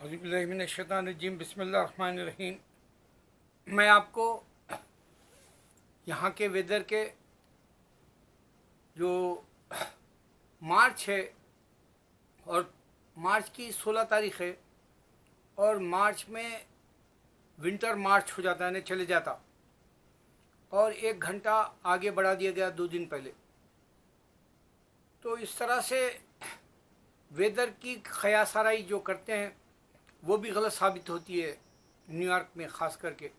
औज़ुबिल्लाहिमिनश्शैतानिर्रजीम बिस्मिल्लाहिर्रहमानिर्रहीम। मैं आपको यहाँ के वेदर के जो मार्च है और मार्च की 16 तारीख़ है और मार्च में विंटर मार्च हो जाता है ना, चले जाता और 1 घंटा आगे बढ़ा दिया गया 2 दिन पहले। तो इस तरह से वेदर की ख़यासाराई जो करते हैं वो भी गलत साबित होती है। न्यूयॉर्क में ख़ास करके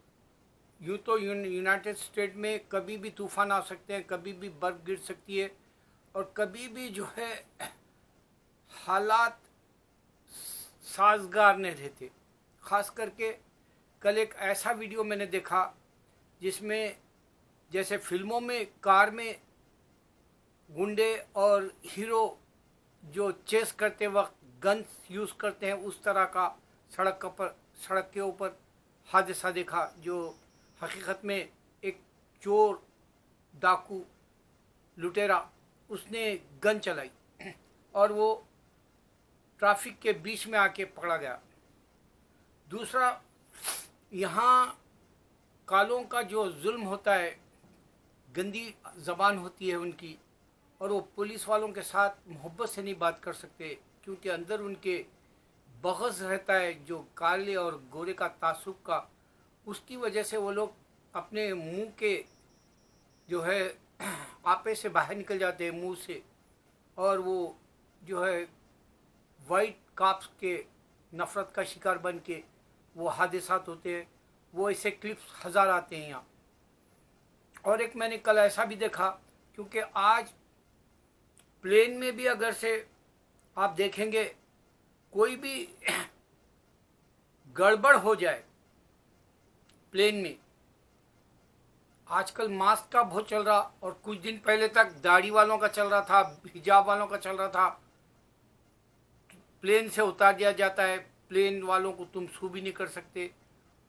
यूँ तो यूनाइटेड स्टेट में कभी भी तूफ़ान आ सकते हैं, कभी भी बर्फ़ गिर सकती है और कभी भी जो है हालात साजगार नहीं रहते। ख़ास करके कल एक ऐसा वीडियो मैंने देखा जिसमें जैसे फिल्मों में कार में गुंडे और हीरो जो चेस करते वक्त गन्स यूज़ करते हैं, उस तरह का सड़क के ऊपर हादसा देखा, जो हकीकत में एक चोर डाकू लुटेरा उसने गन चलाई और वो ट्रैफिक के बीच में आके पकड़ा गया। दूसरा, यहाँ कालों का जो जुल्म होता है, गंदी ज़बान होती है उनकी और वो पुलिस वालों के साथ मोहब्बत से नहीं बात कर सकते क्योंकि अंदर उनके बग़ज़ रहता है, जो काले और गोरे का तासुब का, उसकी वजह से वो लोग अपने मुंह के जो है आपे से बाहर निकल जाते हैं मुंह से, और वो जो है वाइट काप्स के नफ़रत का शिकार बन के वो हादसात होते हैं। वो ऐसे क्लिप्स हज़ार आते हैं यहाँ। और एक मैंने कल ऐसा भी देखा, क्योंकि आज प्लेन में भी अगर से आप देखेंगे कोई भी गड़बड़ हो जाए प्लेन में, आजकल मास्क का बहुत चल रहा और कुछ दिन पहले तक दाढ़ी वालों का चल रहा था, हिजाब वालों का चल रहा था। प्लेन से उतार दिया जाता है, प्लेन वालों को तुम छू भी नहीं कर सकते,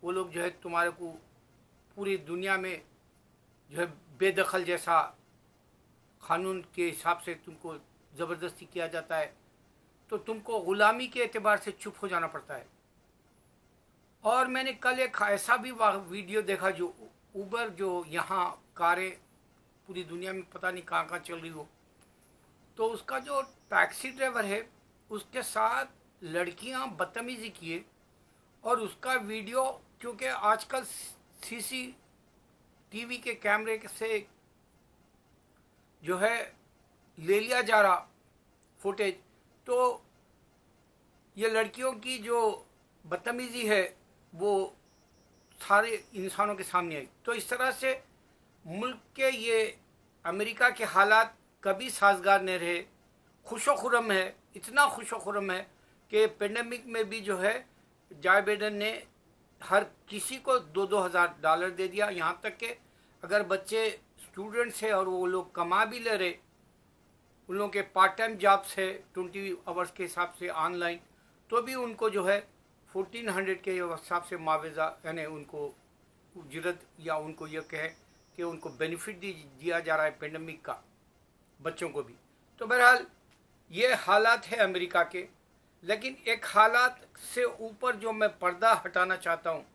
वो लोग जो है तुम्हारे को पूरी दुनिया में जो है बेदखल जैसा कानून के हिसाब से तुमको ज़बरदस्ती किया जाता है, तो तुमको ग़ुलामी के एतबार से चुप हो जाना पड़ता है। और मैंने कल एक ऐसा भी वीडियो देखा जो उबर, जो यहाँ कारें पूरी दुनिया में पता नहीं कहाँ कहाँ चल रही हो, तो उसका जो टैक्सी ड्राइवर है उसके साथ लड़कियाँ बदतमीज़ी किए और उसका वीडियो, क्योंकि आजकल CCTV के कैमरे से जो है ले लिया जा रहा फुटेज, तो ये लड़कियों की जो बदतमीज़ी है वो सारे इंसानों के सामने आई। तो इस तरह से मुल्क के ये अमेरिका के हालात कभी साजगार नहीं रहे। खुशो खुरम है, इतना खुशो खुरम है कि पेंडेमिक में भी जो है जो बाइडेन ने हर किसी को $2,000 दे दिया। यहाँ तक कि अगर बच्चे स्टूडेंट्स है और वो लोग कमा भी ले रहे, उन लोगों के पार्ट टाइम जॉब्स है 20 आवर्स के हिसाब से ऑनलाइन, तो भी उनको जो है 1400 के हिसाब से मुआवजा, यानी उनको उजरत या उनको यह कहे कि उनको बेनिफिट दिया जा रहा है पेंडेमिक का, बच्चों को भी। तो बहरहाल ये हालात है अमेरिका के। लेकिन एक हालात से ऊपर जो मैं पर्दा हटाना चाहता हूँ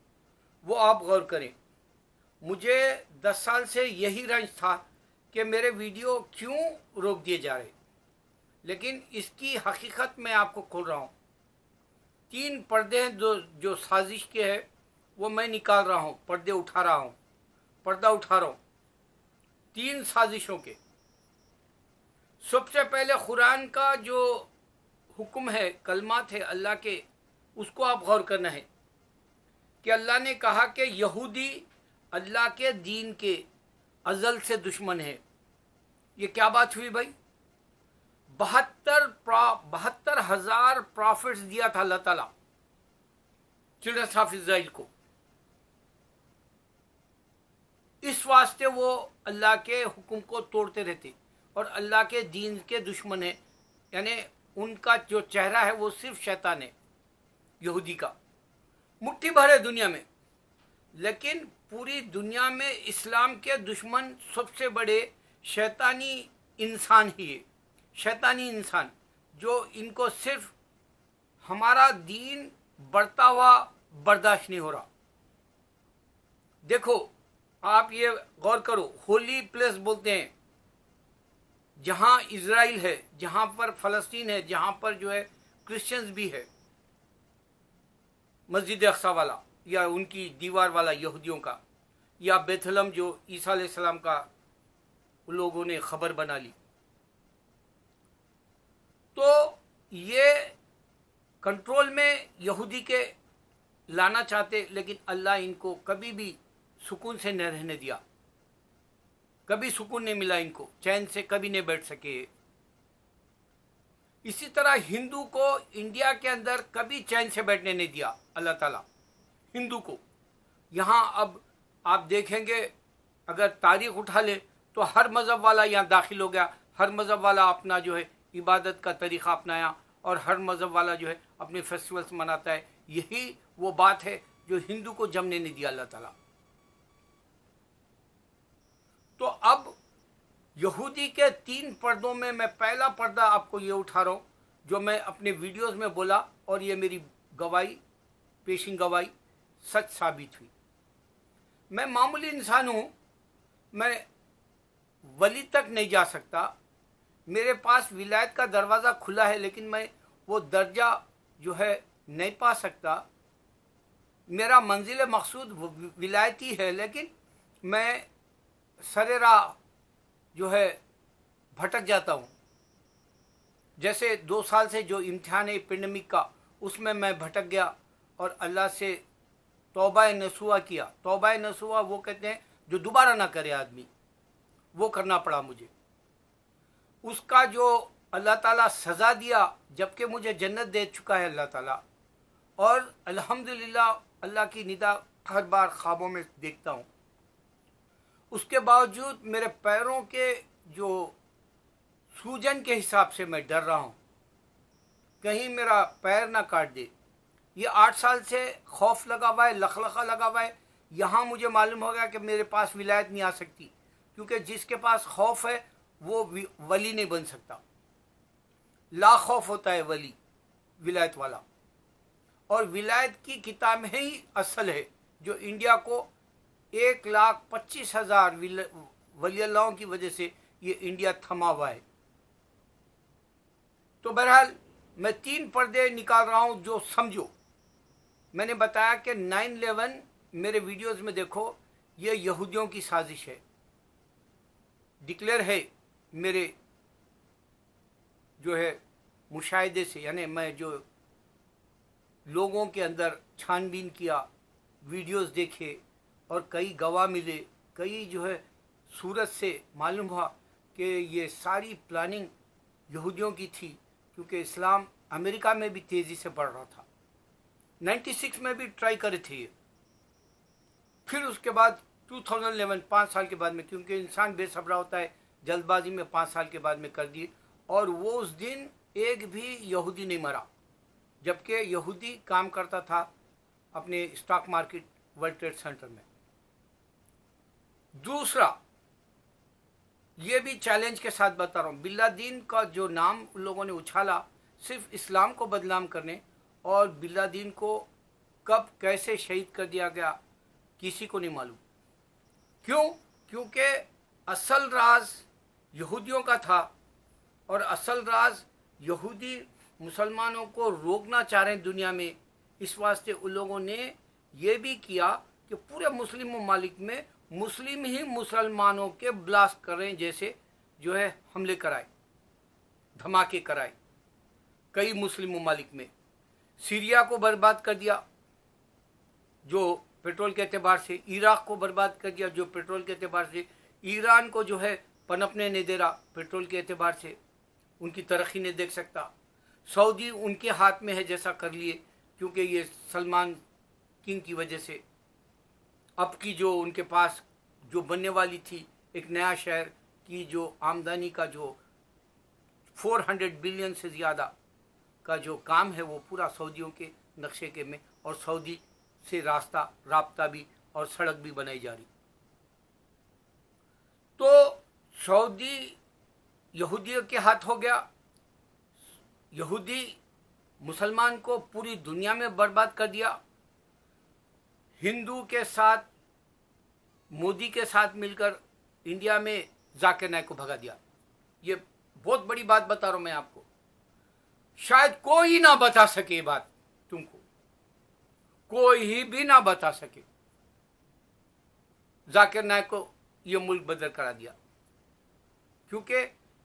वो आप गौर करें। मुझे 10 साल से यही रंज था कि मेरे वीडियो क्यों रोक दिए जा रहे, लेकिन इसकी हकीकत मैं आपको खोल रहा हूँ। 3 पर्दे हैं जो साजिश के हैं, वो मैं निकाल रहा हूँ, पर्दा उठा रहा हूँ 3 साजिशों के। सबसे पहले कुरान का जो हुक्म है, कलमात है अल्लाह के, उसको आप गौर करना है कि अल्लाह ने कहा कि यहूदी अल्लाह के दीन के अज़ल से दुश्मन है। ये क्या बात हुई भाई? 72,000 प्रॉफिट्स दिया था अल्लाह ताला चिल्ड्रंस ऑफ इज़राइल को, इस वास्ते वो अल्लाह के हुक्म को तोड़ते रहते और अल्लाह के दीन के दुश्मन है। यानी उनका जो चेहरा है वो सिर्फ शैतान है, यहूदी का। मुट्ठी भर है दुनिया में, लेकिन पूरी दुनिया में इस्लाम के दुश्मन सबसे बड़े शैतानी इंसान ही है। शैतानी इंसान जो इनको सिर्फ हमारा दीन बढ़ता हुआ बर्दाश्त नहीं हो रहा। देखो, आप ये गौर करो, होली प्लेस बोलते हैं जहां इजराइल है, जहां पर फलस्तीन है, जहां पर जो है क्रिश्चियंस भी है, मस्जिद अक्सा वाला या उनकी दीवार वाला यहूदियों का, या बेथलम जो ईसा अलैहिस्सलाम का उन लोगों ने खबर बना ली। तो ये कंट्रोल में यहूदी के लाना चाहते, लेकिन अल्लाह इनको कभी भी सुकून से न रहने दिया, कभी सुकून नहीं मिला इनको, चैन से कभी नहीं बैठ सके। इसी तरह हिंदू को इंडिया के अंदर कभी चैन से बैठने नहीं दिया अल्लाह ताला हिंदू को। यहाँ अब आप देखेंगे, अगर तारीख उठा ले तो हर मज़हब वाला यहाँ दाखिल हो गया, हर मज़हब वाला अपना जो है इबादत का तरीक़ा अपनाया, और हर मज़हब वाला जो है अपने फेस्टिवल्स मनाता है। यही वो बात है जो हिंदू को जमने नहीं दिया अल्लाह ताला। तो अब यहूदी के 3 पर्दों में मैं पहला पर्दा आपको ये उठा रहा हूँ, जो मैं अपने वीडियोस में बोला, और ये मेरी गवाही, पेशिंग गवाही सच साबित हुई। मैं मामूली इंसान हूँ, मैं वली तक नहीं जा सकता, मेरे पास विलायत का दरवाज़ा खुला है, लेकिन मैं वो दर्जा जो है नहीं पा सकता। मेरा मंजिल मकसूद विलायती है, लेकिन मैं सरेरा जो है भटक जाता हूँ। जैसे 2 साल से जो इम्तिहान है पेंडेमिक का, उसमें मैं भटक गया और अल्लाह से तौबा नसूहा किया। तौबा नसूहा वो कहते हैं जो दोबारा ना करे आदमी, वो करना पड़ा मुझे। उसका जो अल्लाह ताला सज़ा दिया, जबकि मुझे जन्नत दे चुका है अल्लाह ताला, और अल्हम्दुलिल्लाह अल्लाह की निदा हर बार ख्वाबों में देखता हूँ। उसके बावजूद मेरे पैरों के जो सूजन के हिसाब से मैं डर रहा हूँ, कहीं मेरा पैर ना काट दे। ये 8 साल से खौफ लगा हुआ है, लखलखा लगा हुआ है। यहाँ मुझे मालूम हो गया कि मेरे पास विलायत नहीं आ सकती, क्योंकि जिसके पास खौफ है वो वली नहीं बन सकता। ला खौफ होता है वली, विलायत वाला। और विलायत की किताब में ही असल है, जो इंडिया को 1,25,000 वली अल्लाहों की वजह से ये इंडिया थमा हुआ है। तो बहरहाल मैं 3 पर्दे निकाल रहा हूँ, जो समझो। मैंने बताया कि 9/11 मेरे वीडियोस में देखो, ये यहूदियों की साजिश है, डिक्लेयर है मेरे जो है मुशाहिदे से, यानी मैं जो लोगों के अंदर छानबीन किया, वीडियोस देखे, और कई गवाह मिले, कई जो है सूरत से मालूम हुआ कि ये सारी प्लानिंग यहूदियों की थी, क्योंकि इस्लाम अमेरिका में भी तेज़ी से बढ़ रहा था। 96 में भी ट्राई करे थे ये। फिर उसके बाद 2011, 5 साल के बाद में, क्योंकि इंसान बेसब्रा होता है, जल्दबाजी में 5 साल के बाद में कर दी। और वो उस दिन एक भी यहूदी नहीं मरा, जबकि यहूदी काम करता था अपने stock market world trade centre में। दूसरा, ये भी चैलेंज के साथ बता रहा हूँ, बिल्लादीन का जो नाम उन लोगों ने उछाला सिर्फ इस्लाम को बदनाम करने, और बिल्लादीन को कब कैसे शहीद कर दिया गया किसी को नहीं मालूम। क्यों? क्योंकि असल राज यहूदियों का था, और असल राज यहूदी मुसलमानों को रोकना चाह रहे हैं दुनिया में। इस वास्ते उन लोगों ने ये भी किया कि पूरे मुस्लिम ममालिक में मुस्लिम ही मुसलमानों के ब्लास्ट कर रहे हैं, जैसे जो है हमले कराए, धमाके कराए कई मुस्लिम ममालिक में। सीरिया को बर्बाद कर दिया जो पेट्रोल के एतबार से, इराक़ को बर्बाद कर दिया जो पेट्रोल के एतबार से, ईरान को जो है पनपने नहीं दे रहा पेट्रोल के एतबार से, उनकी तरक्की नहीं देख सकता। सऊदी उनके हाथ में है, जैसा कर लिए, क्योंकि ये सलमान किंग की वजह से। अब की जो उनके पास जो बनने वाली थी एक नया शहर की जो आमदनी का जो 400 बिलियन से ज़्यादा का जो काम है, वो पूरा सऊदियों के नक्शे के में, और सऊदी से रास्ता भी और सड़क भी बनाई जा रही। तो सऊदी यहूदियों के हाथ हो गया, यहूदी मुसलमान को पूरी दुनिया में बर्बाद कर दिया। हिंदू के साथ, मोदी के साथ मिलकर इंडिया में जाकिर नाइक को भगा दिया। ये बहुत बड़ी बात बता रहा हूं मैं आपको, शायद कोई ना बता सके ये बात तुमको, कोई भी ना बता सके। जाकिर नाइक को ये मुल्क बदल करा दिया, क्योंकि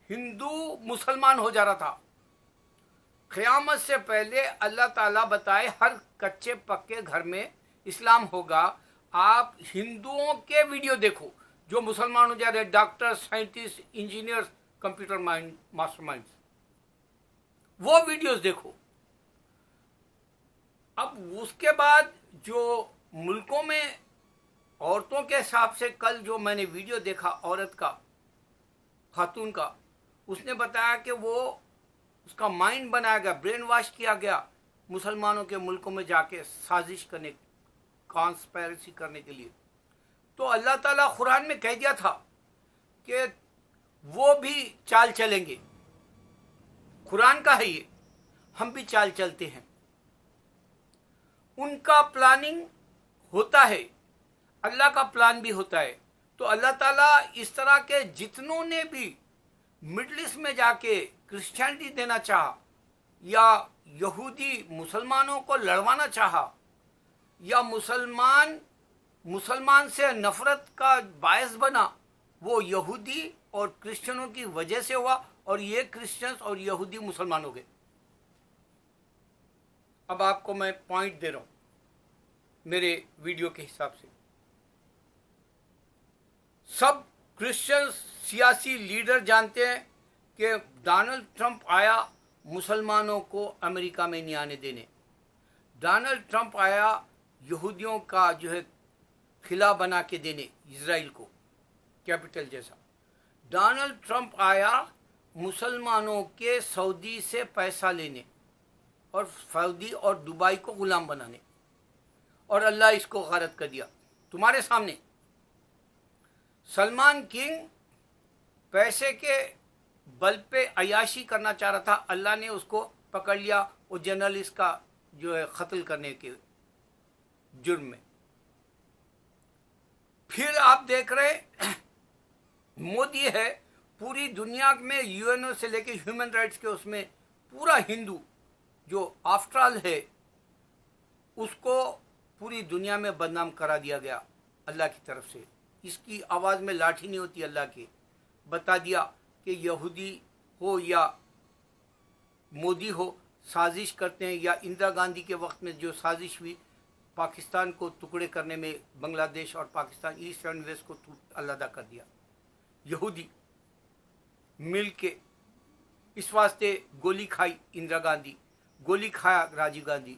हिंदू मुसलमान हो जा रहा था। क़यामत से पहले अल्लाह ताला बताए हर कच्चे पक्के घर में इस्लाम होगा। आप हिंदुओं के वीडियो देखो जो मुसलमान हो जा रहे, doctor, scientist, engineers, computer masterminds, वो वीडियोस देखो। अब उसके बाद जो मुल्कों में औरतों के हिसाब से, कल जो मैंने वीडियो देखा औरत का, खातून का, उसने बताया कि वो उसका माइंड बनाया गया, ब्रेन वॉश किया गया मुसलमानों के मुल्कों में जाके साजिश करने, कॉन्स्पिरेसी करने के लिए। तो अल्लाह ताला कुरान में कह दिया था कि वो भी चाल चलेंगे। कुरान का है ये, हम भी चाल चलते हैं। उनका प्लानिंग होता है, अल्लाह का प्लान भी होता है। तो अल्लाह ताला इस तरह के जितनों ने भी मिडिल ईस्ट में जाके क्रिश्चियनिटी देना चाहा, या यहूदी मुसलमानों को लड़वाना चाहा, या मुसलमान से नफरत का बायस बना, वो यहूदी और क्रिश्चियनों की वजह से हुआ, और ये क्रिश्चियंस और यहूदी मुसलमान हो गए। अब आपको मैं पॉइंट दे रहा हूं मेरे वीडियो के हिसाब से। सब क्रिश्चियन सियासी लीडर जानते हैं कि डोनाल्ड ट्रंप आया मुसलमानों को अमेरिका में नहीं आने देने। डोनाल्ड ट्रंप आया यहूदियों का जो है खिला बना के देने, इजराइल को कैपिटल जैसा। डोनाल्ड ट्रंप आया मुसलमानों के सऊदी से पैसा लेने और सऊदी और दुबई को गुलाम बनाने, और अल्लाह इसको गारत कर दिया तुम्हारे सामने। सलमान किंग पैसे के बल पे अयाशी करना चाह रहा था, अल्लाह ने उसको पकड़ लिया, वो जर्नलिस्ट का जो है कत्ल करने के जुर्म में। फिर आप देख रहे मोदी है, पूरी दुनिया में यूएनओ से लेके ह्यूमन राइट्स के उसमें पूरा हिंदू जो आफ्टर ऑल है उसको पूरी दुनिया में बदनाम करा दिया गया अल्लाह की तरफ से। इसकी आवाज़ में लाठी नहीं होती अल्लाह की। बता दिया कि यहूदी हो या मोदी हो साजिश करते हैं, या इंदिरा गांधी के वक्त में जो साजिश हुई पाकिस्तान को टुकड़े करने में, बांग्लादेश और पाकिस्तान, ईस्ट एंड वेस्ट को अलग कर दिया यहूदी मिल के। इस वास्ते गोली खाई इंदिरा गांधी, गोली खाया राजीव गांधी,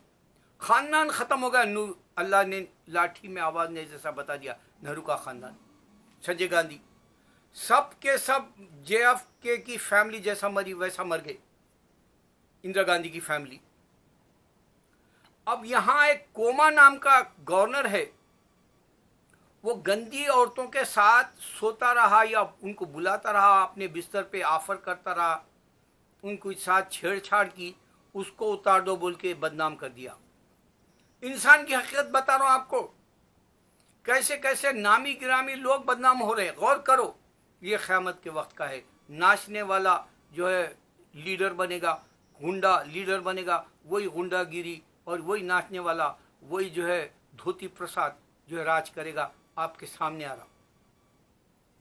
खानदान ख़त्म हो गया। नूर अल्लाह ने लाठी में आवाज़ ने जैसा बता दिया, नेहरू का खानदान, संजय गांधी, सब के सब JFK की फैमिली जैसा मरी वैसा मर गए, इंदिरा गांधी की फैमिली। अब यहाँ एक कोमा नाम का गवर्नर है, वो गंदी औरतों के साथ सोता रहा या उनको बुलाता रहा, अपने बिस्तर पे ऑफर करता रहा, उनको साथ छेड़छाड़ की, उसको उतार दो बोल के बदनाम कर दिया। इंसान की हकीकत बता रहा हूँ आपको, कैसे कैसे नामी गिरामी लोग बदनाम हो रहे हैं। गौर करो, ये क़यामत के वक्त का है। नाचने वाला जो है लीडर बनेगा, गुंडा लीडर बनेगा, वही गुंडागिरी, और वही नाचने वाला, वही जो है धोती प्रसाद जो है राज करेगा आपके सामने आ रहा।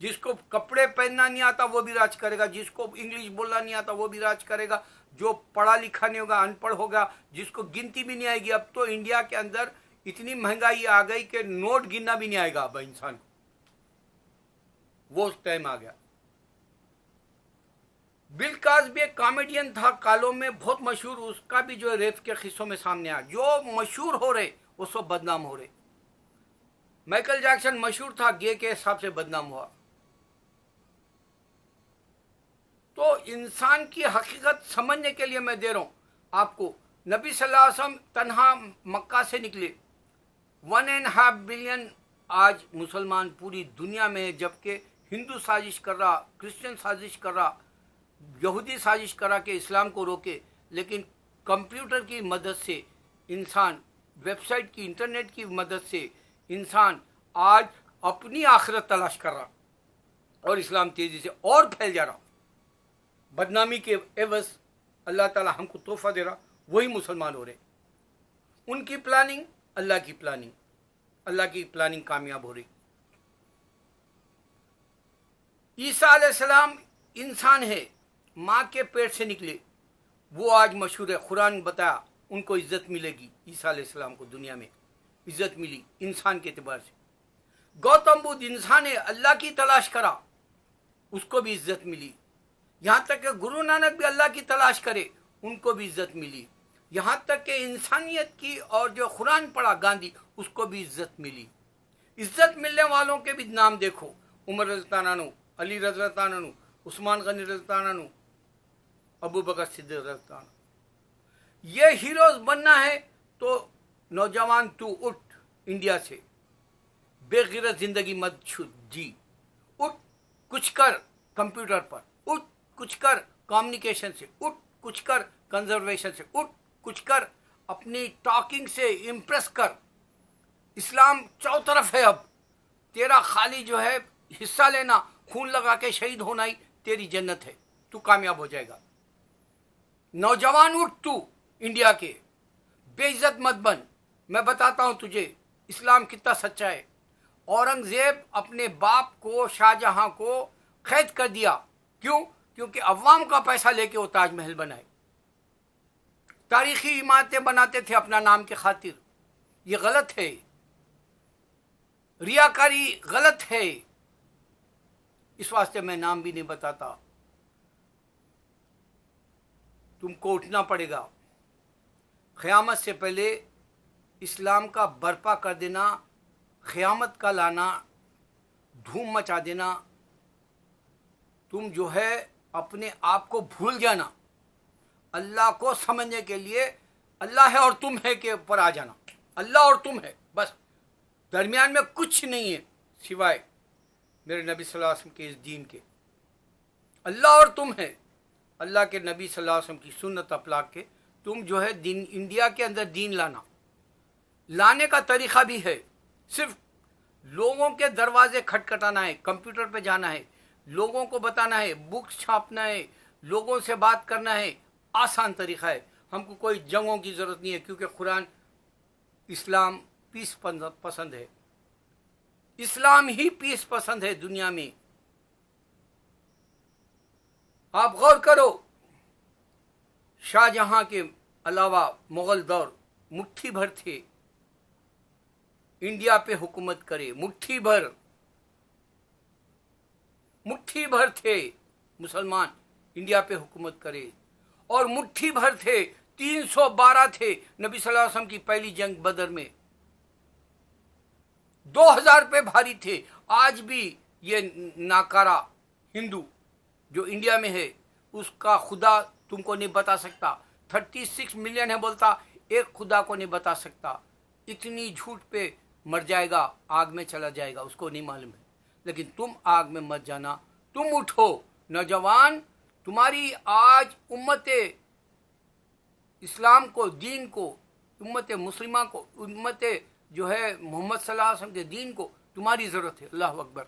जिसको कपड़े पहनना नहीं आता वो भी राज करेगा, जिसको इंग्लिश बोलना नहीं आता वो भी राज करेगा, जो पढ़ा लिखा नहीं होगा, अनपढ़ होगा, जिसको गिनती भी नहीं आएगी। अब तो इंडिया के अंदर इतनी महंगाई आ गई कि नोट गिनना भी नहीं आएगा अब इंसान को, वो टाइम आ गया। बिल कॉस्बी एक कॉमेडियन था कालों में, बहुत मशहूर, उसका भी जो है रेप के किस्सों में सामने आया। जो मशहूर हो रहे वो सब बदनाम हो रहे। माइकल जैक्सन मशहूर था, गे के हिसाब से बदनाम हुआ। तो इंसान की हकीकत समझने के लिए मैं दे रहा हूं आपको। नबी सल्लल्लाहु अलैहि वसल्लम तन्हा मक्का से निकले, 1.5 बिलियन आज मुसलमान पूरी दुनिया में है, जबकि हिंदू साजिश कर रहा, क्रिश्चियन साजिश कर रहा, यहूदी साजिश करा के इस्लाम को रोके, लेकिन कंप्यूटर की मदद से इंसान, वेबसाइट की, इंटरनेट की मदद से इंसान आज अपनी आखिरत तलाश कर रहा और इस्लाम तेजी से और फैल जा रहा। बदनामी के एवज अल्लाह ताला हमको तोहफा दे रहा, वही मुसलमान हो रहे। उनकी प्लानिंग अल्लाह की प्लानिंग, अल्लाह की प्लानिंग कामयाब हो रही। ईसा अलैहिस्सलाम इंसान है, माँ के पेट से निकले, वो आज मशहूर है। कुरान बताया उनको इज्जत मिलेगी, ईसा अलैहिस्सलाम को दुनिया में इज्जत मिली इंसान के एतबार से। गौतम बुद्ध इंसान है, अल्लाह की तलाश करा, उसको भी इज्जत मिली। यहाँ तक कि गुरु नानक भी अल्लाह की तलाश करे, उनको भी इज्जत मिली। यहाँ तक कि इंसानियत की और जो कुरान पढ़ा गांधी, उसको भी इज्जत मिली। इज्जत मिलने वालों के भी नाम देखो, उमर रज़ियल्लाहु अन्हु, अली रज़ियल्लाहु अन्हु, उस्मान गनी रज़ियल्लाहु अन्हु, अबू बकर सिद्दीक़ रज़ियल्लाहु अन्हु। ये हीरोज बनना है तो नौजवान तू उठ, इंडिया से बेगिरत जिंदगी मत जी, उठ कुछ कर कंप्यूटर पर, उठ कुछ कर कम्युनिकेशन से, उठ कुछ कर कंजर्वेशन से, उठ कुछ कर अपनी टॉकिंग से इम्प्रेस कर। इस्लाम चौतरफ है, अब तेरा खाली जो है हिस्सा लेना, खून लगा के शहीद होना ही तेरी जन्नत है, तू कामयाब हो जाएगा। नौजवान उठ तू, इंडिया के, बेइज्जत मत बन। मैं बताता हूं तुझे इस्लाम कितना सच्चा है। औरंगजेब अपने बाप को, शाहजहां को कैद कर दिया, क्यों? क्योंकि अवाम का पैसा लेके वो ताजमहल बनाए, तारीखी इमारतें बनाते थे अपना नाम के खातिर। ये गलत है, रियाकारी गलत है। इस वास्ते मैं नाम भी नहीं बताता। तुमको उठना पड़ेगा। क़यामत से पहले इस्लाम का बर्पा कर देना, क़यामत का लाना, धूम मचा देना। तुम जो है अपने आप को भूल जाना, अल्लाह को समझने के लिए अल्लाह है और तुम है के ऊपर आ जाना। अल्लाह और तुम है, बस दरमियान में कुछ नहीं है सिवाय मेरे नबी सल्लल्लाहु अलैहि वसल्लम के इस दीन के। अल्लाह और तुम है, अल्लाह के नबी सल्लल्लाहु अलैहि वसल्लम की सुन्नत अपना के तुम जो है दीन, इंडिया के अंदर दीन लाने का तरीक़ा भी है। सिर्फ लोगों के दरवाजे खटखटाना है, कंप्यूटर पे जाना है, लोगों को बताना है, बुक्स छापना है, लोगों से बात करना है। आसान तरीक़ा है। हमको कोई जंगों की ज़रूरत नहीं है, क्योंकि कुरान, इस्लाम पीस पसंद है। इस्लाम ही पीस पसंद है दुनिया में। आप गौर करो, शाहजहां के अलावा मुगल दौर मुट्ठी भर थे इंडिया पे हुकूमत करे, मुट्ठी भर थे मुसलमान इंडिया पे हुकूमत करे, और मुट्ठी भर थे, 312 थे नबी सल्लल्लाहु अलैहि वसल्लम की पहली जंग बदर में, 2000 पे भारी थे। आज भी ये नाकारा हिंदू जो इंडिया में है, उसका खुदा तुमको नहीं बता सकता। 36 मिलियन है बोलता, एक खुदा को नहीं बता सकता। इतनी झूठ पे मर जाएगा, आग में चला जाएगा, उसको नहीं मालूम है। लेकिन तुम आग में मत जाना, तुम उठो नौजवान। तुम्हारी आज उम्मते इस्लाम को, दीन को, उम्मते मुस्लिमा को, उम्मते जो है मोहम्मद सल्लल्लाहु अलैहि वसल्लम के दीन को तुम्हारी ज़रूरत है। अल्लाह अकबर।